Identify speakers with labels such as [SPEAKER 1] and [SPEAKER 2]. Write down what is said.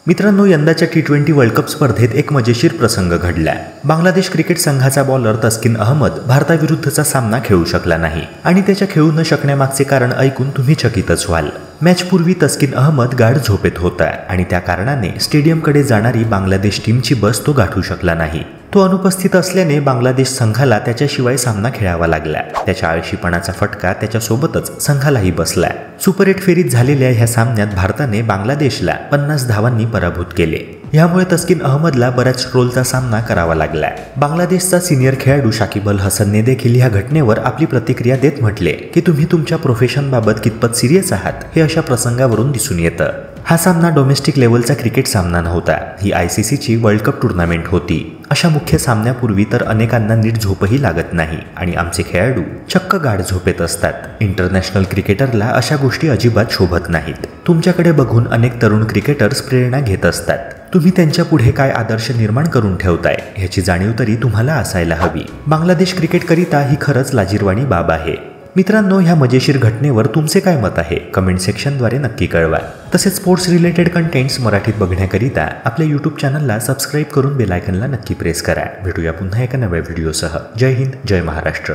[SPEAKER 1] मित्रांनो, यंदाच्या T20 world cup स्पर्धेत एक मजेशीर प्रसंग घडला। बांगलादेश क्रिकेट संघाचा बॉलर तस्किन अहमद भारताविरुद्धचा सामना खेळू शकला नाही आणि त्याच्या खेळू न शकण्यामागचे कारण ऐकून तुम्ही चकितच व्हाल। मॅचपूर्वी तस्किन अहमद गाढ झोपेत होता आणि त्या कारणाने स्टेडियमकडे जाणारी बांगलादेश टीमची बस तो गाठू शकला नाही। तो अनुपस्थित असल्याने बांगलादेश संघाला त्याच्याशिवाय सामना खेळावा लागला। त्याच्या आळशीपणाचा फटका त्याच्यासोबतच संघालाही बसला। सुपर 8 फेरीत झालेल्या ह्या सामन्यात भारताने बांगलादेशला 50 धावांनी पराभूत केले। यामुळे तस्किन अहमदला बऱ्याच ट्रोलचा सामना करावा लागला। बांगलादेशचा सिनियर खेळाडू शाकिब अल हसनने देखील ह्या घटनेवर आपली प्रतिक्रिया देत म्हटले की तुम्ही तुमच्या प्रोफेशनबाबत कितपत सिरियस आहात हे अशा प्रसंगावरून दिसून येतं। हा सामना डोमेस्टिक लेवलचा क्रिकेट सामना नव्हता, ही ICCची वर्ल्ड कप टूर्नामेंट होती। अशा मुख्य सामन्यापूर्वी तर अनेकांना नीट झोपही लागत नाही आणि आमचे खेळाडू चक्क गाढ झोपेत असतात। इंटरनॅशनल क्रिकेटरला अशा गोष्टी अजिबात शोभत नाहीत। तुमच्याकडे बघून अनेक तरुण क्रिकेटर्स प्रेरणा घेत असतात। तुम्ही त्यांच्या पुढे काय आदर्श निर्माण करून ठेवताय ह्याची जाणीव तरी तुम्हाला असायला हवी। बांगलादेश क्रिकेटकरिता ही खरंच लाजिरवाणी बाब आहे। मित्रांनो, ह्या मजेशीर घटनेवर तुमचे काय मत आहे कमेंट सेक्शनद्वारे नक्की कळवा। तसेच स्पोर्ट्स रिलेटेड कंटेंट्स मराठीत बघण्याकरिता आपल्या यूट्यूब चॅनलला सबस्क्राईब करून बेल आयकनला नक्की प्रेस करा। भेटूया पुन्हा एका नव्या व्हिडिओसह। जय हिंद, जय महाराष्ट्र।